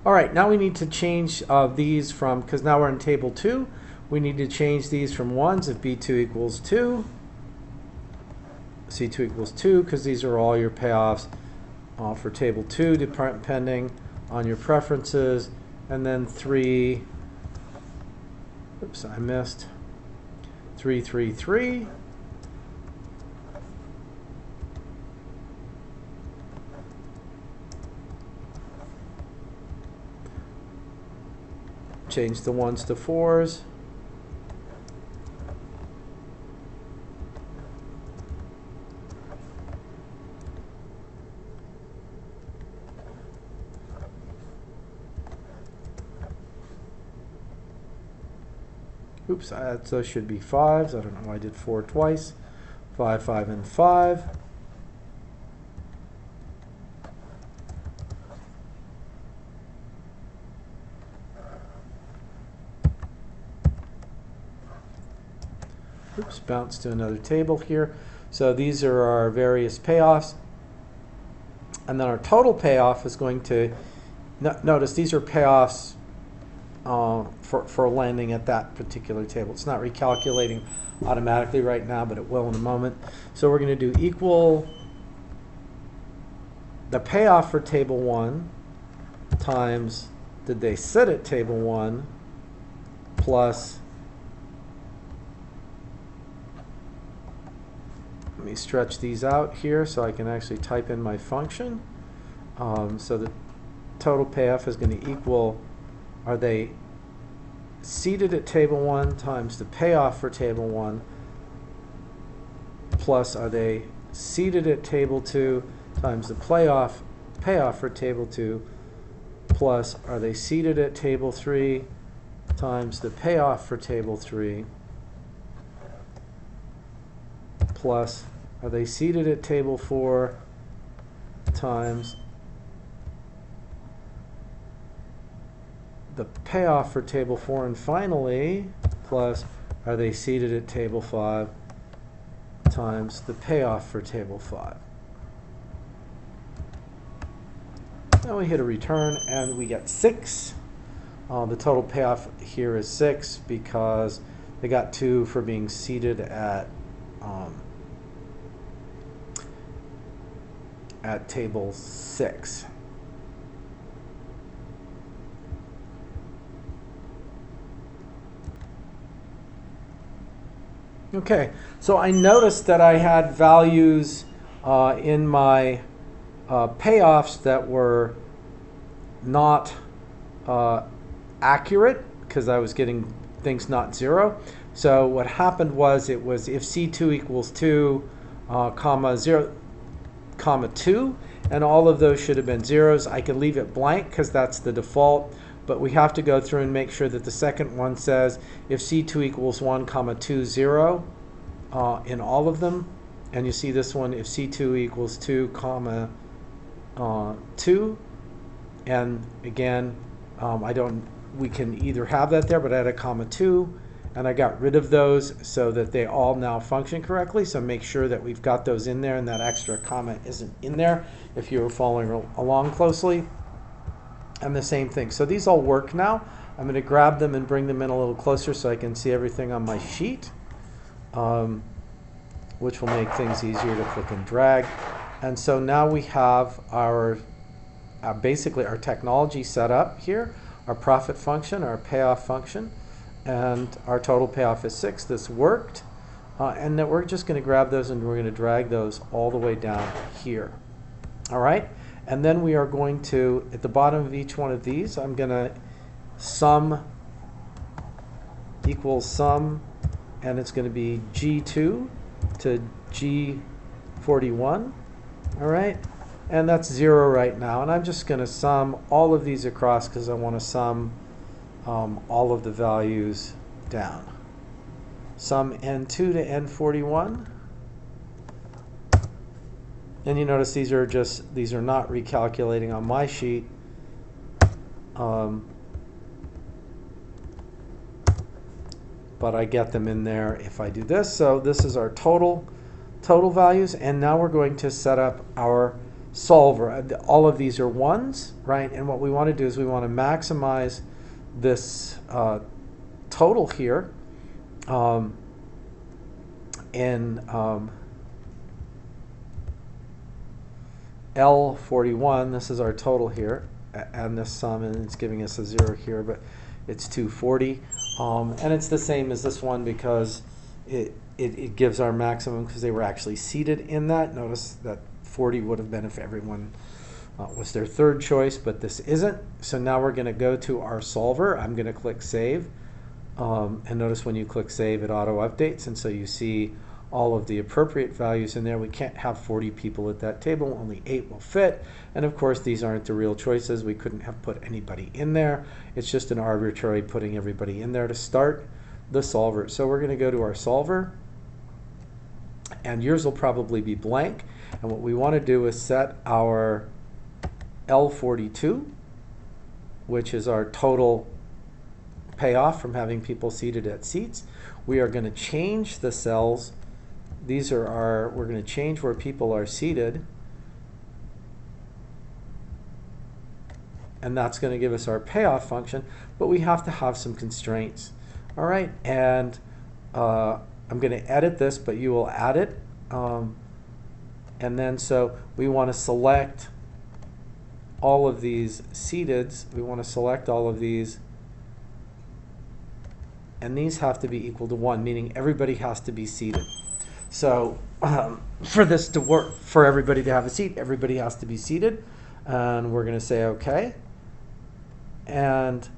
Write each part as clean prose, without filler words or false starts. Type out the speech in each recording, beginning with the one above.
All right, now we need to change these from, because now we're in table 2, we need to change these from 1s if B2 equals 2, C2 equals 2, because these are all your payoffs for table 2, depending on your preferences, and then 3, oops, I missed, 3, 3, 3. Change the 1s to 4s. Oops, those should be 5s. I don't know why I did 4 twice. 5, 5, and 5. Oops, bounce to another table here. So these are our various payoffs. And then our total payoff is going to, notice these are payoffs for landing at that particular table. It's not recalculating automatically right now, but it will in a moment. So we're going to do equal the payoff for table 1 times did they sit at table 1 plus, let me stretch these out here so I can actually type in my function. So the total payoff is going to equal, are they seated at table 1 times the payoff for table 1 plus are they seated at table 2 times the payoff for table 2 plus are they seated at table 3 times the payoff for table 3 plus are they seated at table 4 times the payoff for table 4, and finally plus are they seated at table 5 times the payoff for table 5. Now we hit a return and we get 6. The total payoff here is 6 because they got 2 for being seated at table 6. Okay, so I noticed that I had values in my payoffs that were not accurate because I was getting things not 0. So what happened was it was if C2 equals 2, comma 0, comma 2, and all of those should have been zeros. I can leave it blank because that's the default, but we have to go through and make sure that the second one says if C2 equals 1, comma 2, 0 in all of them. And you see this one, if C2 equals 2, comma 2. And again, we can either have that there, but I had a comma 2, and I got rid of those so that they all now function correctly. So make sure that we've got those in there and that extra comma isn't in there if you were following along closely. And the same thing. So these all work now. I'm going to grab them and bring them in a little closer so I can see everything on my sheet, which will make things easier to click and drag. And so now we have our basically our technology set up here, our profit function, our payoff function, and our total payoff is 6. This worked. And then we're just going to grab those and we're going to drag those all the way down here. All right? And then we are going to, at the bottom of each one of these, I'm going to sum equals sum, and it's going to be G2 to G41. All right? And that's 0 right now. And I'm just going to sum all of these across because I want to sum all of the values down. Sum N2 to N41. And you notice these are not recalculating on my sheet. But I get them in there if I do this. So this is our total values. And now we're going to set up our solver. All of these are ones, right? And what we want to do is we want to maximize this total here in L41. This is our total here, and this sum, and it's giving us a 0 here, but it's 240. And it's the same as this one because it gives our maximum because they were actually seated in that. Notice that 40 would have been if everyone was their third choice, but this isn't. So now we're going to go to our solver. I'm going to click Save. And notice when you click Save, it auto-updates, and so you see all of the appropriate values in there. We can't have 40 people at that table. Only 8 will fit. And of course, these aren't the real choices. We couldn't have put anybody in there. It's just an arbitrary putting everybody in there to start the solver. So we're going to go to our solver, and yours will probably be blank. And what we want to do is set our L42, which is our total payoff from having people seated at seats. We are going to change the cells. These are our, we're going to change where people are seated. And that's going to give us our payoff function, but we have to have some constraints. All right, and I'm going to edit this, but you will add it. And then so we want to select all of these seateds. We want to select all of these, and these have to be equal to 1, meaning everybody has to be seated. So for this to work, for everybody to have a seat, everybody has to be seated. And we're going to say OK. And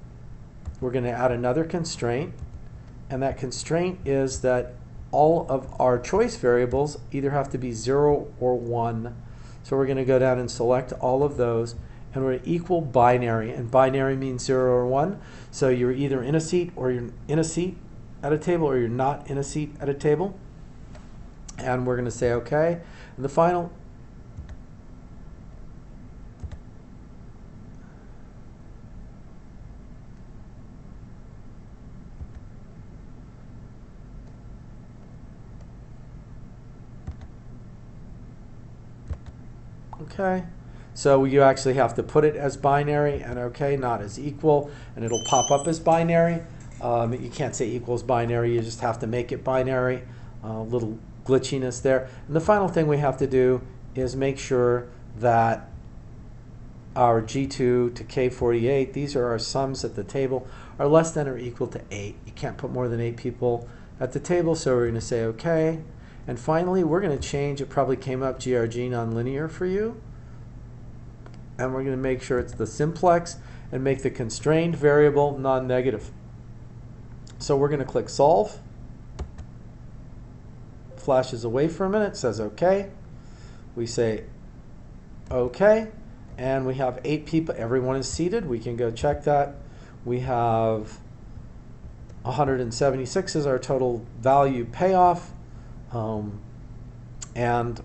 we're going to add another constraint. And that constraint is that all of our choice variables either have to be 0 or 1. So we're going to go down and select all of those. And we're equal binary. And binary means 0 or 1. So you're either in a seat or you're in a seat at a table, or you're not in a seat at a table. And we're going to say OK. And the final OK. So you actually have to put it as binary and OK, not as equal, and it'll pop up as binary. You can't say equals binary, you just have to make it binary. Little glitchiness there. And the final thing we have to do is make sure that our G2 to K48, these are our sums at the table, are less than or equal to 8. You can't put more than 8 people at the table, so we're going to say OK. And finally, we're going to change, it probably came up GRG nonlinear for you. And we're going to make sure it's the simplex and make the constrained variable non-negative. So we're going to click Solve. Flashes away for a minute, says OK. We say OK, and we have 8 people. Everyone is seated. We can go check that. We have 176 is our total value payoff, and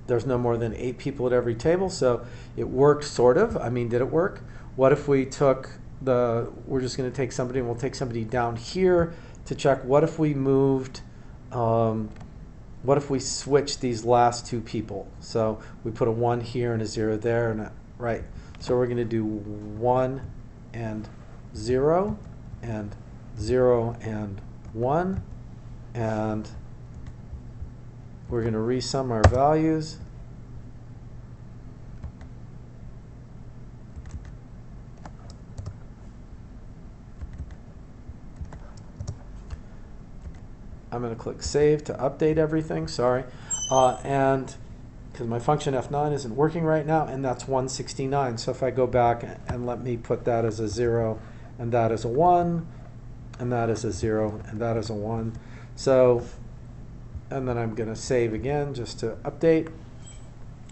there's no more than 8 people at every table, so it worked sort of. I mean, did it work? What if we took we're just going to take somebody, and we'll take somebody down here to check. What if we moved, what if we switched these last 2 people? So we put a 1 here and a 0 there, and right. So we're going to do 1 and 0 and 0 and 1, and we're going to resum our values. I'm going to click Save to update everything, sorry. And because my function F9 isn't working right now, and that's 169. So if I go back and let me put that as a 0, and that is a 1, and that is a 0, and that is a 1. So, and then I'm going to save again just to update.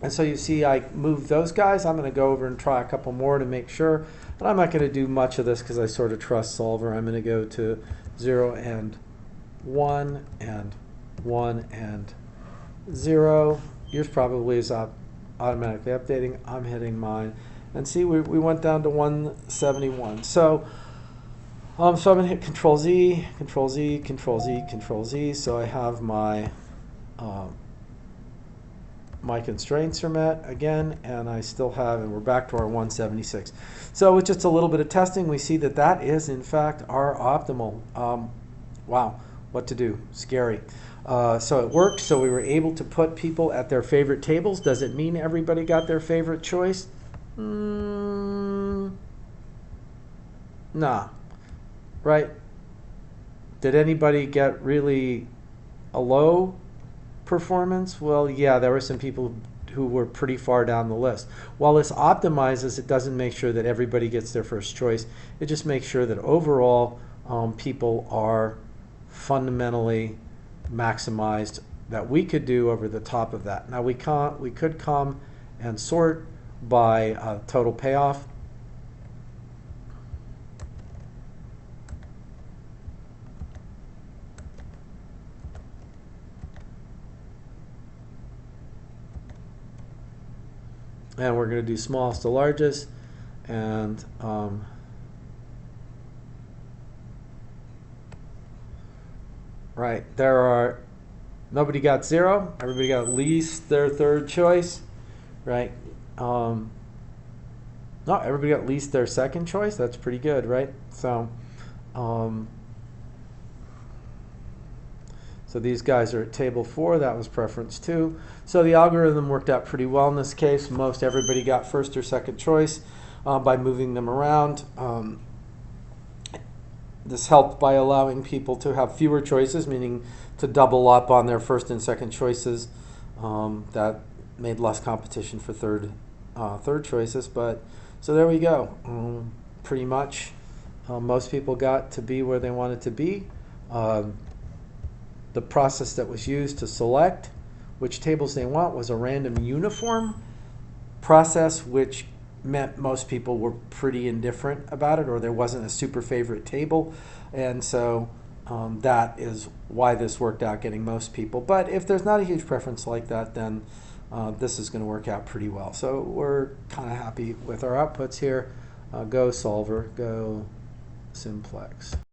And so you see I moved those guys. I'm going to go over and try a couple more to make sure. But I'm not going to do much of this because I sort of trust Solver. I'm going to go to 0 and 1 and 1 and 0. Yours probably is automatically updating. I'm hitting mine. And see, we went down to 171. So I'm going to hit Control Z, Control Z, Control Z, Control Z. So I have my my constraints are met again, and I still have, and we're back to our 176. So with just a little bit of testing, we see that that is in fact our optimal. Wow, what to do? Scary. So it worked. So we were able to put people at their favorite tables. Does it mean everybody got their favorite choice? Nah. Right? Did anybody get really a low performance? Well, yeah, there were some people who were pretty far down the list. While this optimizes, it doesn't make sure that everybody gets their first choice. It just makes sure that overall people are fundamentally maximized, that we could do over the top of that. Now we could come and sort by total payoff. And we're going to do smallest to largest, and right, there are, nobody got 0, everybody got at least their third choice, right? No, everybody got at least their second choice. That's pretty good, right? So so these guys are at table 4. That was preference 2. So the algorithm worked out pretty well in this case. Most everybody got first or second choice by moving them around. This helped by allowing people to have fewer choices, meaning to double up on their first and second choices. That made less competition for third choices. But so there we go. Pretty much most people got to be where they wanted to be. The process that was used to select which tables they want was a random uniform process, which meant most people were pretty indifferent about it, or there wasn't a super favorite table. And so that is why this worked out, getting most people. But if there's not a huge preference like that, then this is going to work out pretty well. So we're kind of happy with our outputs here. Go solver, go simplex.